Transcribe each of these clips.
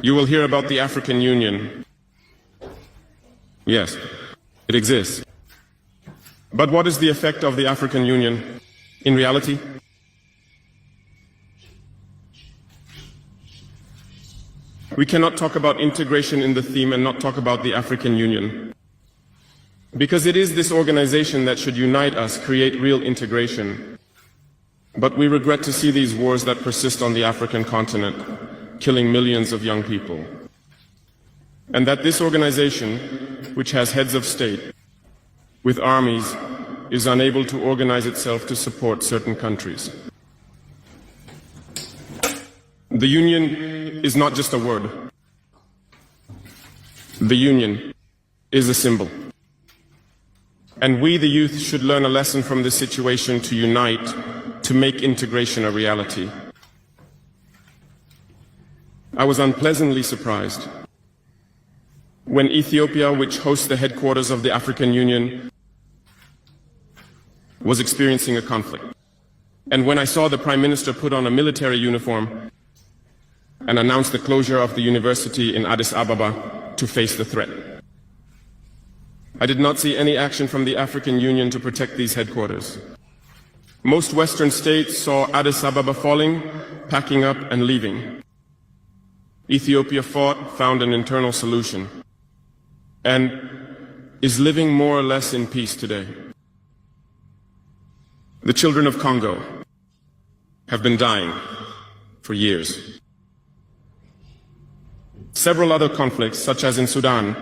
You will hear about the African Union. Yes, it exists. But what is the effect of the African Union in reality? We cannot talk about integration in the theme and not talk about the African Union. Because it is this organization that should unite us, create real integration. But we regret to see these wars that persist on the African continent, killing millions of young people. And that this organization, which has heads of state, with armies, is unable to organize itself to support certain countries. The Union is not just a word. The Union is a symbol. And we, the youth, should learn a lesson from this situation to unite, to make integration a reality. I was unpleasantly surprised when Ethiopia, which hosts the headquarters of the African Union, was experiencing a conflict. And when I saw the Prime Minister put on a military uniform and announce the closure of the university in Addis Ababa to face the threat. I did not see any action from the African Union to protect these headquarters. Most Western states saw Addis Ababa falling, packing up and leaving. Ethiopia fought, found an internal solution, and is living more or less in peace today. The children of Congo have been dying for years. Several other conflicts, such as in Sudan,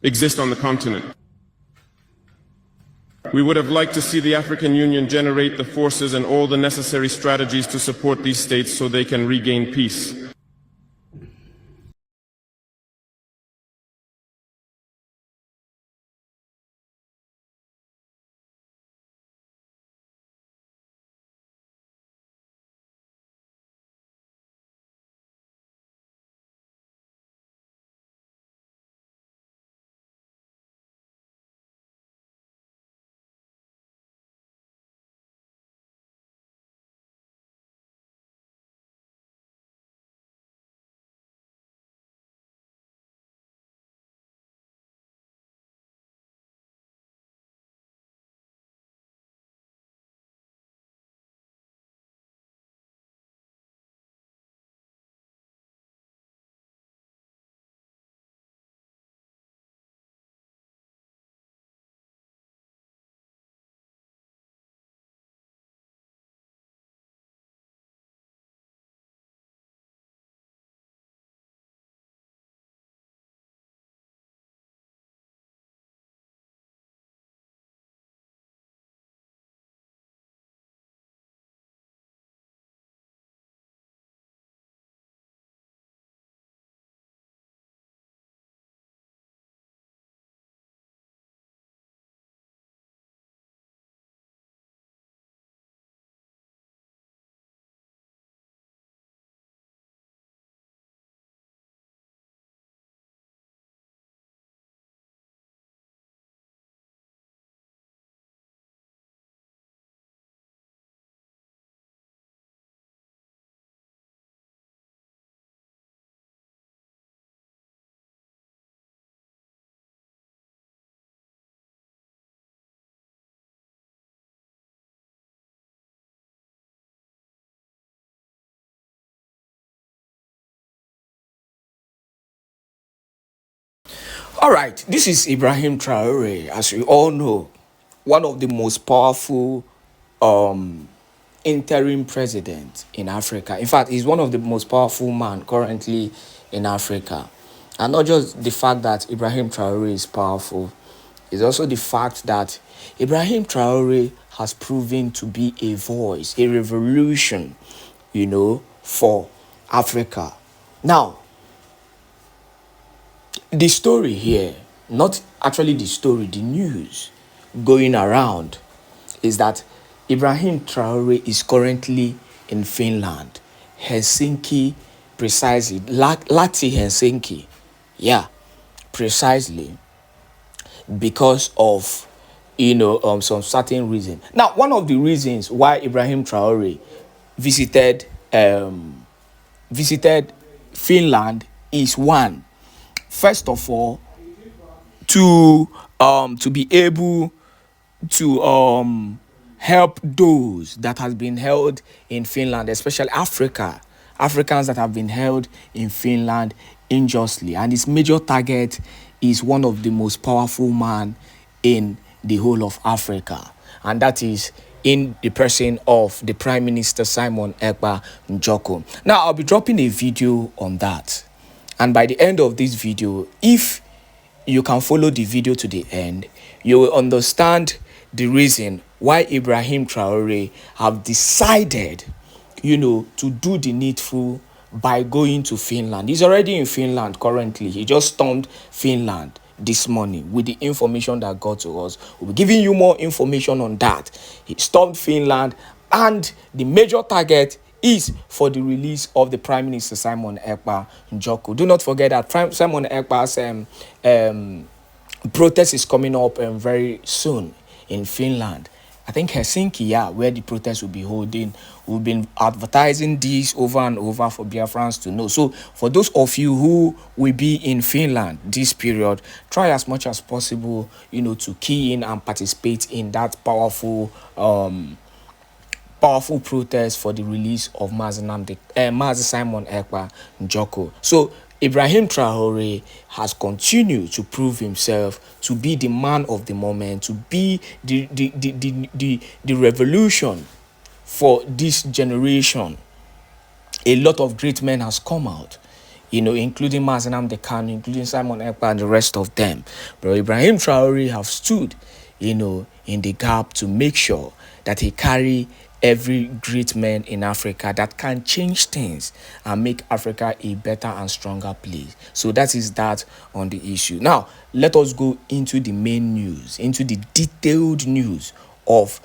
exist on the continent. We would have liked to see the African Union generate the forces and all the necessary strategies to support these states so they can regain peace. All right, this is Ibrahim Traoré, as we all know, one of the most powerful interim president in Africa. In fact, he's one of the most powerful men currently in Africa. And not just the fact that Ibrahim Traoré is powerful, it's also the fact that Ibrahim Traoré has proven to be a voice, a revolution, for Africa. Now, the story here, not actually the story, the news going around is that Ibrahim Traoré is currently in Finland, Helsinki, precisely, Lahti, Helsinki. Yeah, precisely because of, some certain reason. Now, one of the reasons why Ibrahim Traoré visited Finland is one. First of all, to be able to help those that has been held in Finland, especially Africans that have been held in Finland unjustly. And his major target is one of the most powerful man in the whole of Africa, and that is in the person of the Prime Minister Simon Èkpá Njoko. Now, I'll be dropping a video on that, and by the end of this video, if you can follow the video to the end, you will understand the reason why Ibrahim Traoré have decided, to do the needful by going to Finland. He's already in Finland currently. He just stormed Finland this morning with the information that got to us. We'll be giving you more information on that. He stormed Finland, and the major target is for the release of the Prime Minister Simon Èkpá Njoko. Do not forget that Simon Èkpá's protest is coming up very soon in Finland. I think Helsinki, where the protest will be holding. We've been advertising this over and over for Biafrans to know. So for those of you who will be in Finland this period, try as much as possible, to key in and participate in that powerful protest for the release of Mazi Simon Èkpá Njoko. So Ibrahim Traoré has continued to prove himself to be the man of the moment, to be the revolution for this generation. A lot of great men has come out, including Mazi Khan, including Simon Èkpá and the rest of them. But Ibrahim Traoré have stood, in the gap to make sure that he carry every great man in Africa that can change things and make Africa a better and stronger place. So that is that on the issue. Now, let us go into the main news, into the detailed news of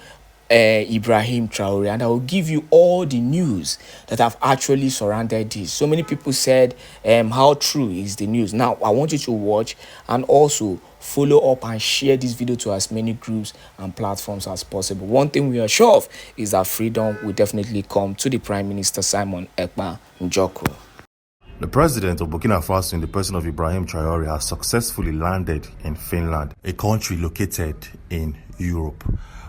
Ibrahim Traoré, and I will give you all the news that have actually surrounded this. So many people said, how true is the news? Now, I want you to watch and also follow up and share this video to as many groups and platforms as possible. One thing we are sure of is that freedom will definitely come to the Prime Minister Simon Èkpá Njoko. The president of Burkina Faso, in the person of Ibrahim Traoré, has successfully landed in Finland, a country located in Europe.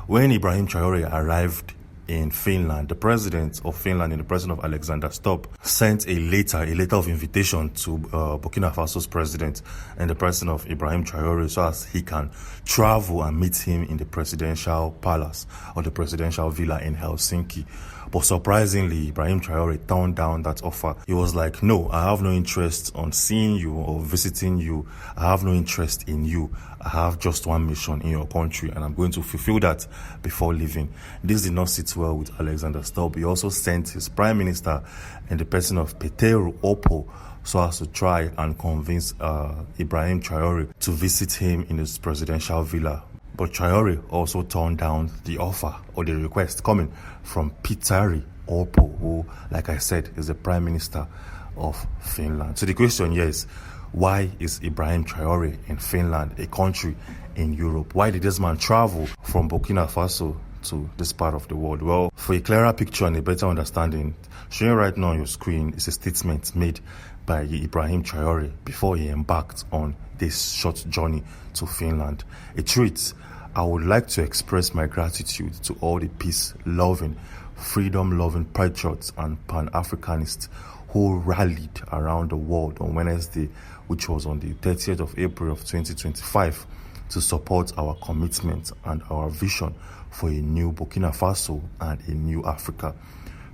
When Ibrahim Traoré arrived in Finland, the president of Finland, in the person of Alexander Stubb, sent a letter of invitation to Burkina Faso's president in the person of Ibrahim Traoré, so as he can travel and meet him in the presidential palace or the presidential villa in Helsinki. But surprisingly, Ibrahim Traoré turned down that offer. He was like, no, I have no interest on seeing you or visiting you. I have no interest in you. I have just one mission in your country, and I'm going to fulfill that before leaving. This did not sit well with Alexander Stubb. He also sent his prime minister in the person of Peteru Opo, so as to try and convince Ibrahim Traoré to visit him in his presidential villa. But Traoré also turned down the offer or the request coming from Peteru Opo, who, like I said, is the Prime Minister of Finland. So the question here is, why is Ibrahim Traoré in Finland, a country in Europe? Why did this man travel from Burkina Faso to this part of the world? Well, for a clearer picture and a better understanding, showing right now on your screen is a statement made by Ibrahim Traoré before he embarked on this short journey to Finland. It reads, I would like to express my gratitude to all the peace-loving, freedom-loving patriots and Pan-Africanists who rallied around the world on Wednesday, which was on the 30th of April of 2025, to support our commitment and our vision for a new Burkina Faso and a new Africa,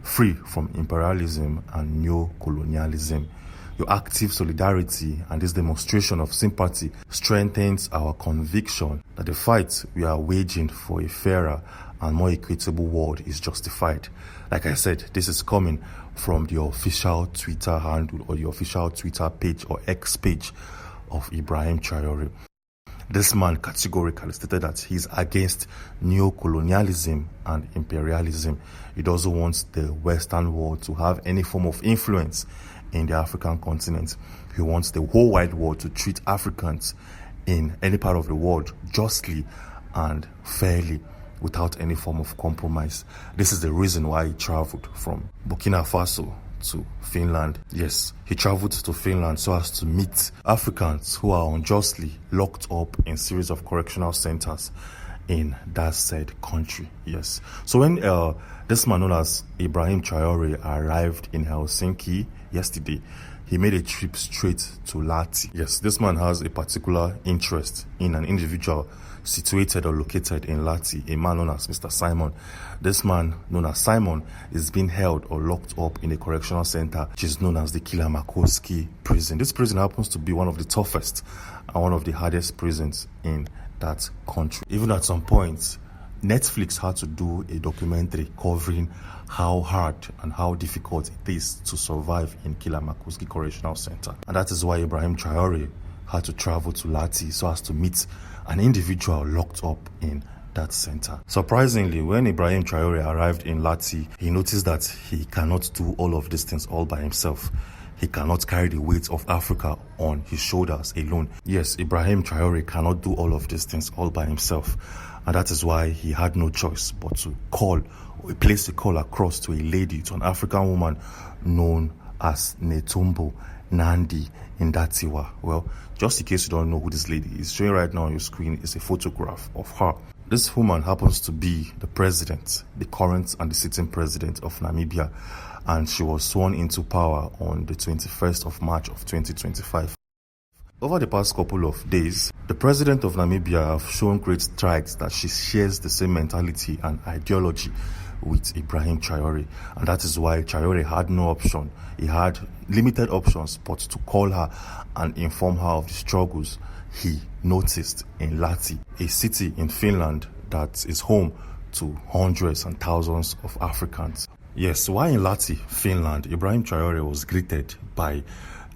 free from imperialism and neo-colonialism. Your active solidarity and this demonstration of sympathy strengthens our conviction that the fight we are waging for a fairer and more equitable world is justified. Like I said, this is coming from the official Twitter handle or the official Twitter page or X page of Ibrahim Traoré. This man categorically stated that he's against neo-colonialism and imperialism. He doesn't want the Western world to have any form of influence in the African continent. He wants the whole wide world to treat Africans in any part of the world justly and fairly, without any form of compromise. This is the reason why he traveled from Burkina Faso to Finland. Yes, he traveled to Finland so as to meet Africans who are unjustly locked up in series of correctional centers in that said country. Yes. So when this man known as Ibrahim Traoré arrived in Helsinki yesterday, he made a trip straight to Lati. Yes, this man has a particular interest in an individual situated or located in Lati, a man known as Mr. Simon. This man known as Simon is being held or locked up in a correctional center which is known as the Kilamakowski prison. This prison happens to be one of the toughest and one of the hardest prisons in that country. Even at some point, Netflix had to do a documentary covering how hard and how difficult it is to survive in Kilamakowski Correctional Center. And that is why Ibrahim Traoré had to travel to Lati so as to meet an individual locked up in that center. Surprisingly, when Ibrahim Traoré arrived in Lati, he noticed that he cannot do all of these things all by himself. He cannot carry the weight of Africa on his shoulders alone. Yes, Ibrahim Traoré cannot do all of these things all by himself. And that is why he had no choice but to place a call across to a lady, to an African woman known as Netumbo Nandi Ndatiwa. Well, just in case you don't know who this lady is, showing right now on your screen is a photograph of her. This woman happens to be the president, the current and the sitting president of Namibia, and she was sworn into power on the 21st of March of 2025. Over the past couple of days, the president of Namibia have shown great strides that she shares the same mentality and ideology with Ibrahim Traoré, and that is why Traoré had no option. He had limited options but to call her and inform her of the struggles he noticed in Lati, a city in Finland that is home to hundreds and thousands of Africans. Yes, while in Lati, Finland, Ibrahim Traoré was greeted by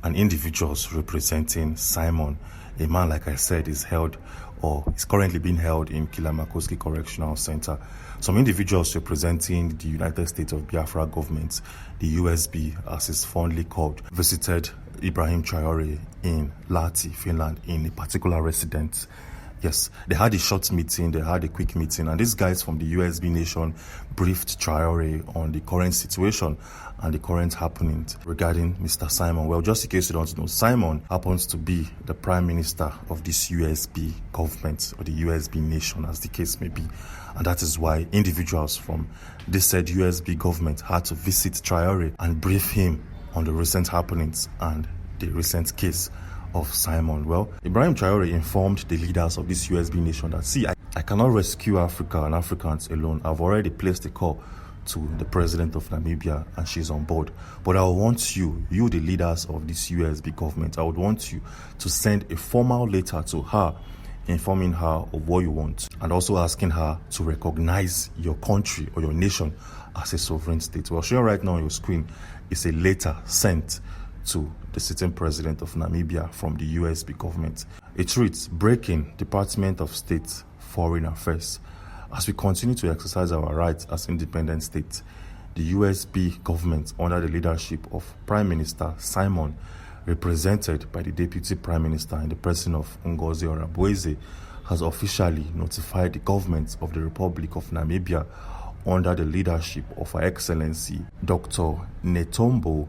an individual representing Simon, a man, like I said, is currently being held in Kilamakowski Correctional Center. Some individuals representing the United States of Biafra government, the USB as it's fondly called, visited Ibrahim Traoré in Lati, Finland, in a particular residence. Yes, they had a short meeting, they had a quick meeting, and these guys from the USB nation briefed Traoré on the current situation and the current happenings regarding Mr. Simon. Well, just in case you don't know, Simon happens to be the prime minister of this USB government, or the USB nation as the case may be. And that is why individuals from this said USB government had to visit Traoré and brief him on the recent happenings and the recent case of Simon. Well, Ibrahim Traoré informed the leaders of this USB nation that, see, I cannot rescue Africa and Africans alone. I've already placed a call to the president of Namibia and she's on board. But I want you, the leaders of this USB government, I would want you to send a formal letter to her informing her of what you want and also asking her to recognize your country or your nation as a sovereign state. Well, showing right now on your screen is a letter sent to the sitting president of Namibia from the USB government. It reads, "Breaking Department of State Foreign Affairs. As we continue to exercise our rights as independent states, the USB government, under the leadership of Prime Minister Simon, represented by the Deputy Prime Minister in the person of Ngozi Oreboweze, has officially notified the government of the Republic of Namibia under the leadership of Her Excellency Dr. Netumbo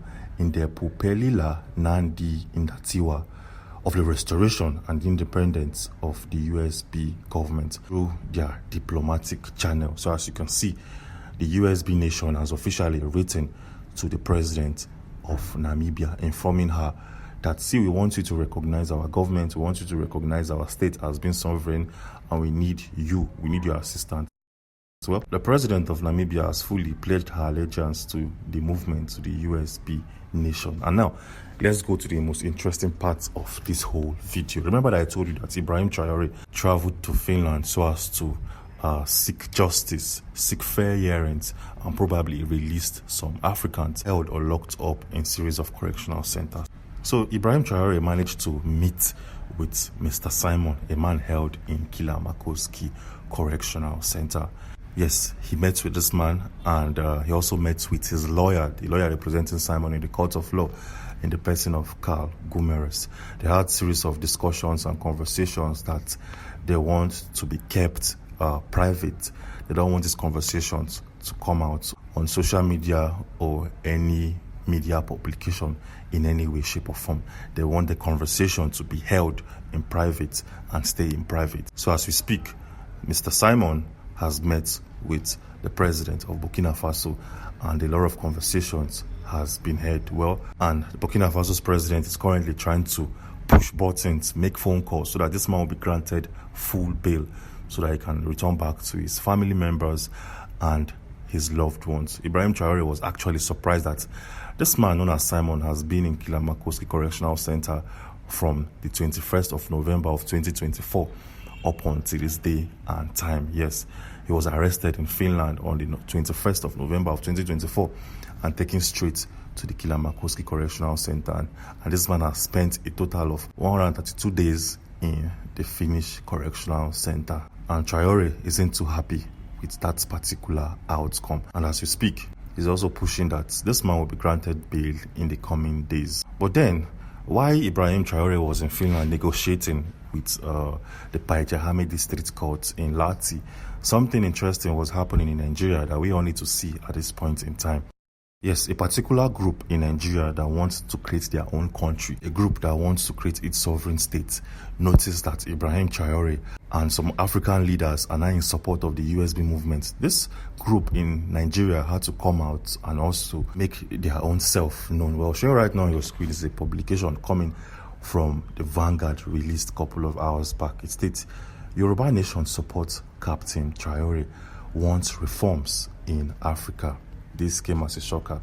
Nandi Ndatiwa of the restoration and independence of the USB government through their diplomatic channel." So as you can see, the USB nation has officially written to the president of Namibia informing her that, see, we want you to recognize our government, we want you to recognize our state as being sovereign, and we need your assistance. So, well, the president of Namibia has fully pledged her allegiance to the movement, to the USB nation. And now, let's go to the most interesting part of this whole video. Remember that I told you that Ibrahim Traoré traveled to Finland so as to seek justice, seek fair hearings, and probably released some Africans held or locked up in series of correctional centers. So Ibrahim Traoré managed to meet with Mr. Simon, a man held in Kilamakowski Correctional Center. Yes, he met with this man, and he also met with his lawyer, the lawyer representing Simon in the court of law, in the person of Carl Gumeres. They had a series of discussions and conversations that they want to be kept private. They don't want these conversations to come out on social media or any media publication in any way, shape or form. They want the conversation to be held in private and stay in private. So as we speak, Mr. Simon has met with the president of Burkina Faso, and a lot of conversations has been had. Well, and Burkina Faso's president is currently trying to push buttons, make phone calls so that this man will be granted full bail so that he can return back to his family members and his loved ones. Ibrahim Traoré was actually surprised that this man known as Simon has been in Kilamakoski Correctional Center from the 21st of November of 2024 up until this day and time. Yes, he was arrested in Finland on the 21st of November of 2024 and taken straight to the Kilamakoski Correctional Center. And this man has spent a total of 132 days in the Finnish Correctional Center. And Traoré isn't too happy with that particular outcome. And as we speak, he's also pushing that this man will be granted bail in the coming days. But then, why Ibrahim Traoré was in Finland negotiating with the Paijahame District Court in Lati, something interesting was happening in Nigeria that we all need to see at this point in time. Yes, a particular group in Nigeria that wants to create their own country, a group that wants to create its sovereign state, noticed that Ibrahim Traoré and some African leaders are now in support of the USB movement. This group in Nigeria had to come out and also make their own self known. Well, showing right now on your screen is a publication coming from the Vanguard, released a couple of hours back. It states, Yoruba Nation supports Captain Traoré, wants reforms in Africa. This came as a shocker.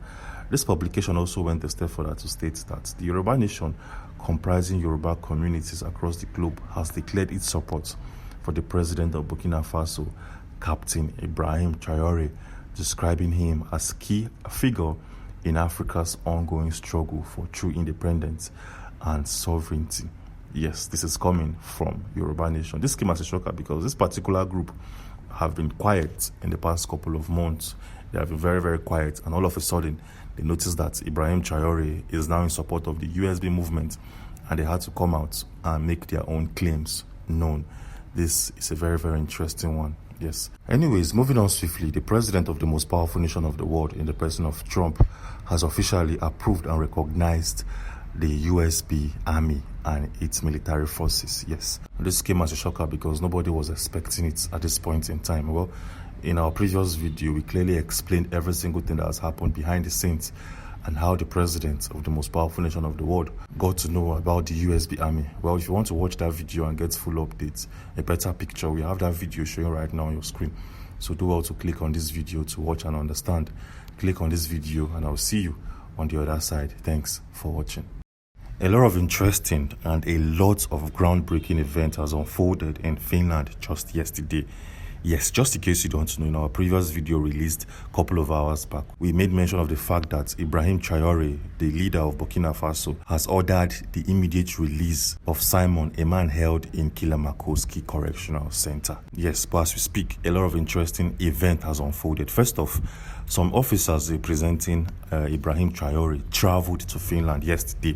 This publication also went a step further to state that the Yoruba Nation, comprising Yoruba communities across the globe, has declared its support for the president of Burkina Faso, Captain Ibrahim Traoré, describing him as key figure in Africa's ongoing struggle for true independence and sovereignty. Yes, this is coming from Yoruba Nation. This came as a shocker because this particular group have been quiet in the past couple of months. They have been very, very quiet, and all of a sudden, they noticed that Ibrahim Traoré is now in support of the USB movement, and they had to come out and make their own claims known. This is a very, very interesting one. Yes. Anyways, moving on swiftly, the president of the most powerful nation of the world, in the person of Trump, has officially approved and recognized the USB army and its military forces. Yes. This came as a shocker because nobody was expecting it at this point in time. Well, in our previous video, we clearly explained every single thing that has happened behind the scenes and how the president of the most powerful nation of the world got to know about the USB army. Well, if you want to watch that video and get full updates, a better picture, we have that video showing right now on your screen. So do well to click on this video to watch and understand. Click on this video and I'll see you on the other side. Thanks for watching. A lot of interesting and a lot of groundbreaking events has unfolded in Finland just yesterday. Yes, just in case you don't know, in our previous video released a couple of hours back, we made mention of the fact that Ibrahim Traoré, the leader of Burkina Faso, has ordered the immediate release of Simon, a man held in Kilamakoski Correctional Center. Yes, but as we speak, a lot of interesting event has unfolded. First off, some officers representing Ibrahim Traoré traveled to Finland yesterday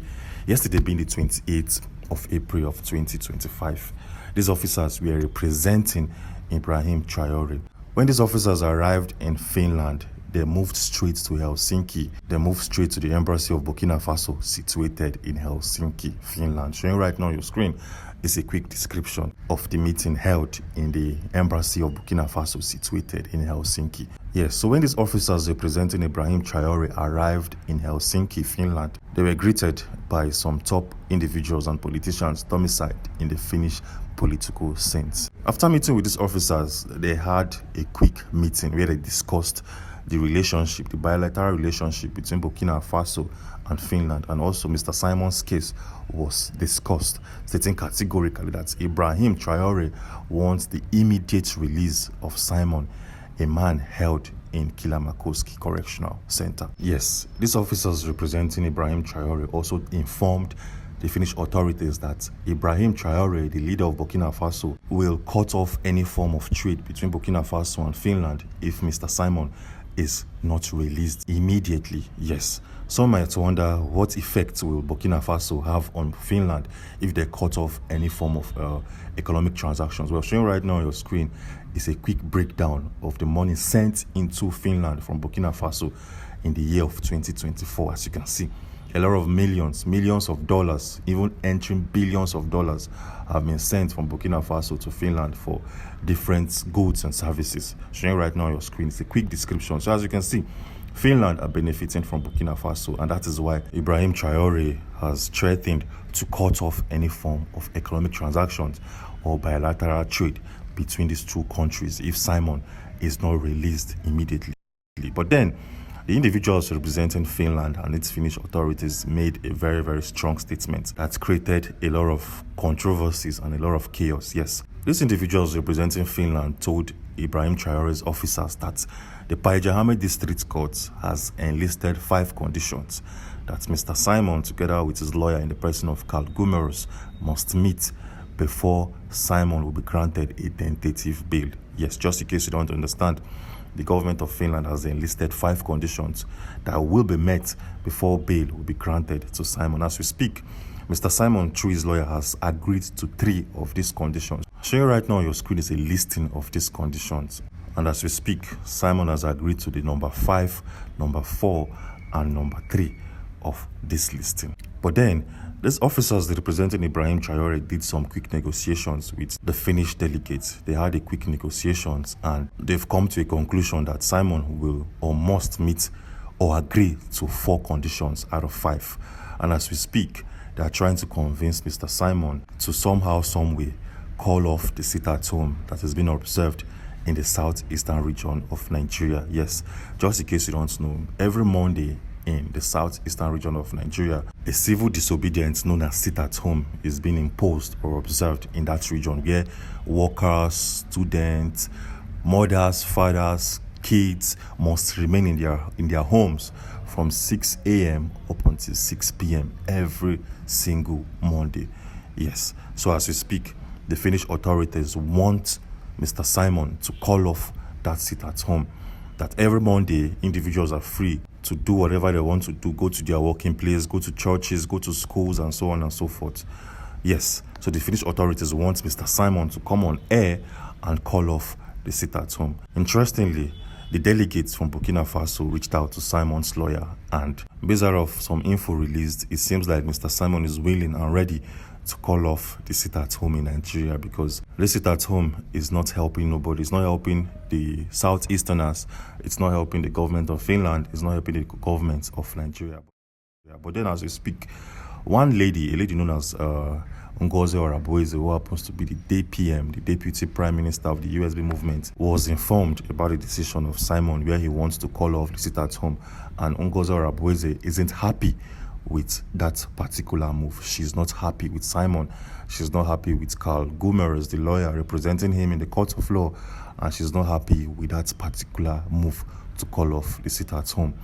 being the 28th of April of 2025. These officers were representing Ibrahim Traoré. When these officers arrived in Finland, they moved straight to Helsinki. They moved straight to the embassy of Burkina Faso, situated in Helsinki, Finland. Showing right now on your screen is a quick description of the meeting held in the embassy of Burkina Faso, situated in Helsinki. Yes, so when these officers representing Ibrahim Traoré arrived in Helsinki, Finland, they were greeted by some top individuals and politicians domiciled in the Finnish political sense. After meeting with these officers, they had a quick meeting where they discussed the relationship, the bilateral relationship between Burkina Faso and Finland, and also Mr. Simon's case was discussed, stating categorically that Ibrahim Traoré wants the immediate release of Simon, a man held in Kilamakoski Correctional Center. Yes, these officers representing Ibrahim Traoré also informed the Finnish authorities that Ibrahim Traoré, the leader of Burkina Faso, will cut off any form of trade between Burkina Faso and Finland if Mr. Simon is not released immediately. Yes, some might wonder what effect will Burkina Faso have on Finland if they cut off any form of economic transactions. Well, showing right now on your screen is a quick breakdown of the money sent into Finland from Burkina Faso in the year of 2024. As you can see, a lot of millions of dollars, even entering billions of dollars, have been sent from Burkina Faso to Finland for different goods and services. Showing right now on your screen, it's a quick description. So as you can see, Finland are benefiting from Burkina Faso, and that is why Ibrahim Traoré has threatened to cut off any form of economic transactions or bilateral trade between these two countries if Simon is not released immediately. But then, the individuals representing Finland and its Finnish authorities made a very strong statement that created a lot of controversies and a lot of chaos. Yes, these individuals representing Finland told Ibrahim Traoré's officers that the Paijahame District Court has enlisted 5 conditions that Mr. Simon, together with his lawyer in the person of Carl Gumerus, must meet before Simon will be granted a tentative bail. Yes, just in case you don't understand, the government of Finland has enlisted 5 conditions that will be met before bail will be granted to Simon. As we speak, Mr. Simon, through his lawyer, has agreed to 3 of these conditions. Showing right now on your screen is a listing of these conditions. And as we speak, Simon has agreed to the number 5, number 4, and number 3 of this listing. But then, these officers representing Ibrahim Traoré did some quick negotiations with the Finnish delegates. They had a quick negotiations and they've come to a conclusion that Simon will or must meet or agree to 4 conditions out of 5. And as we speak, they are trying to convince Mr. Simon to somehow, some way, call off the sit-at-home that has been observed in the southeastern region of Nigeria. Yes, just in case you don't know, every Monday in the southeastern region of Nigeria, a civil disobedience known as sit-at-home is being imposed or observed in that region, where workers, students, mothers, fathers, kids must remain in their homes from 6 a.m. up until 6 p.m. every single Monday. Yes, so as we speak, the Finnish authorities want Mr. Simon to call off that sit-at-home, that every Monday individuals are free to do whatever they want to do, go to their working place, go to churches, go to schools, and so on and so forth. Yes, so the Finnish authorities want Mr. Simon to come on air and call off the sit-at-home. Interestingly, the delegates from Burkina Faso reached out to Simon's lawyer, and based off some info released, it seems like Mr. Simon is willing and ready to call off the sit-at-home in Nigeria, because the sit-at-home is not helping nobody. It's not helping the Southeasterners. It's not helping the government of Finland. It's not helping the government of Nigeria. But then as we speak, one lady, a lady known as Ngozi Oraboeze, who happens to be the DPM, the Deputy Prime Minister of the USB movement, was informed about the decision of Simon where he wants to call off the sit-at-home. And Ngozi Oraboeze isn't happy with that particular move. She's not happy with Simon. She's not happy with Carl Gumerus, the lawyer representing him in the court of law, and she's not happy with that particular move to call off the sit-at-home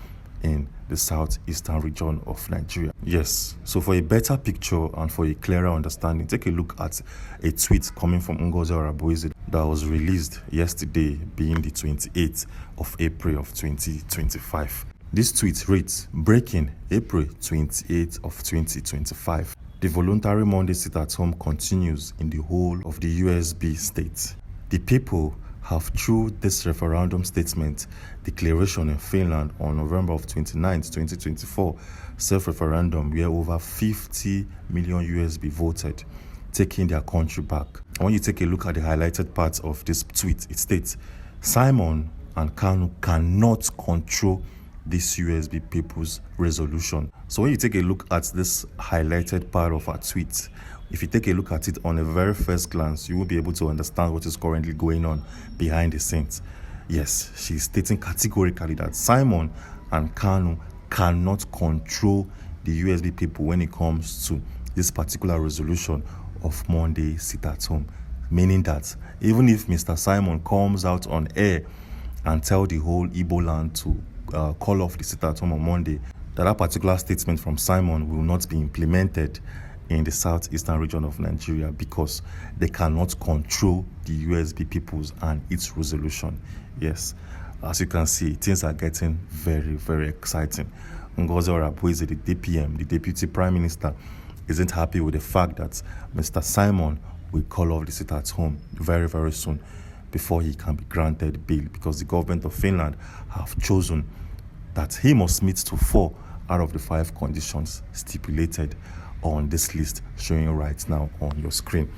in the southeastern region of Nigeria. Yes, so for a better picture and for a clearer understanding, take a look at a tweet coming from Ngozi Oraboeze that was released yesterday, being the 28th of April of 2025. This tweet reads, breaking April 28th of 2025. The voluntary Monday sit-at-home continues in the whole of the USB state. The people have, through this referendum statement declaration in Finland on November of 29th, 2024, self-referendum where over 50 million USB voted, taking their country back. And when you take a look at the highlighted parts of this tweet, it states, Simon and Kanu cannot control this USB people's resolution. So when you take a look at this highlighted part of our tweet, if you take a look at it on a very first glance, you will be able to understand what is currently going on behind the scenes. Yes, she's stating categorically that Simon and Kanu cannot control the USB people when it comes to this particular resolution of Monday sit-at-home. Meaning that even if Mr. Simon comes out on air and tell the whole Igbo land to call off the sit-at-home on Monday, that particular statement from Simon will not be implemented in the southeastern region of Nigeria because they cannot control the USB peoples and its resolution. Yes, as you can see, things are getting very exciting. Ngozi Oraboeze, the DPM, the Deputy Prime Minister, isn't happy with the fact that Mr. Simon will call off the sit-at-home very soon before he can be granted bail, because the government of Finland have chosen that he must meet to 4 out of the 5 conditions stipulated on this list showing right now on your screen.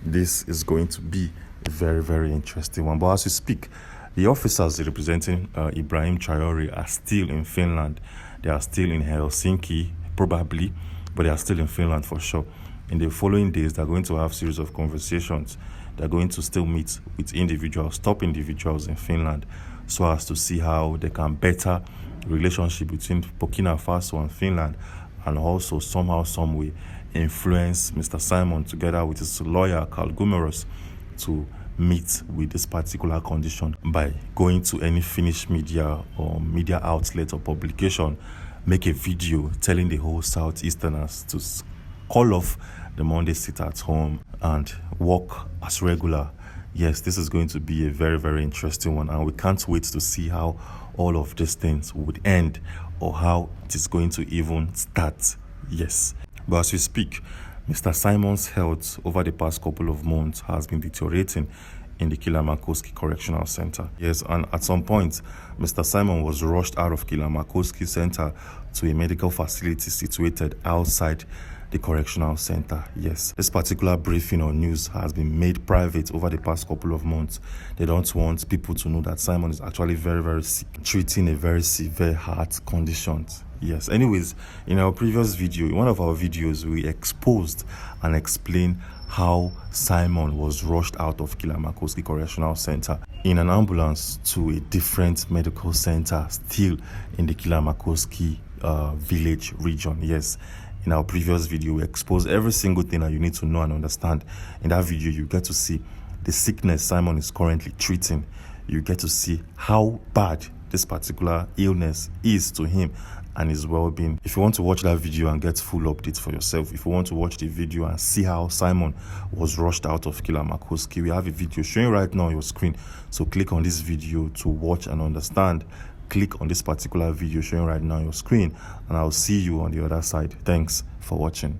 This is going to be a very, very interesting one. But as we speak, the officers representing Ibrahim Traoré are still in Finland. They are still in Helsinki, probably, but they are still in Finland for sure. In the following days, they're going to have a series of conversations. They're going to still meet with individuals, top individuals in Finland, so as to see how they can better the relationship between Burkina Faso and Finland, and also somehow, some way, influence Mr. Simon together with his lawyer, Carl Gumeros, to meet with this particular condition by going to any Finnish media or media outlet or publication, make a video telling the whole Southeasterners to call off the Monday sit at home and work as regular. Yes, this is going to be a very, very interesting one, and we can't wait to see how all of these things would end or how it is going to even start. Yes. But as we speak, Mr. Simon's health over the past couple of months has been deteriorating in the Kilamakoski Correctional Center. Yes, and at some point, Mr. Simon was rushed out of Kilamakoski Center to a medical facility situated outside the correctional center. Yes, this particular briefing or news has been made private over the past couple of months. They don't want people to know that Simon is actually very, very sick, treating a very severe heart condition. Yes, anyways, in our previous video, in one of our videos, we exposed and explained how Simon was rushed out of Kilamakoski Correctional Center in an ambulance to a different medical center still in the Kilamakoski village region. Yes, in our previous video, we exposed every single thing that you need to know and understand. In that video, you get to see the sickness Simon is currently treating. You get to see how bad this particular illness is to him and his well-being. If you want to watch that video and get full updates for yourself, if you want to watch the video and see how Simon was rushed out of Kilamakoski, we have a video showing right now on your screen. So click on this video to watch and understand. Click on this particular video showing right now on your screen, and I'll see you on the other side. Thanks for watching.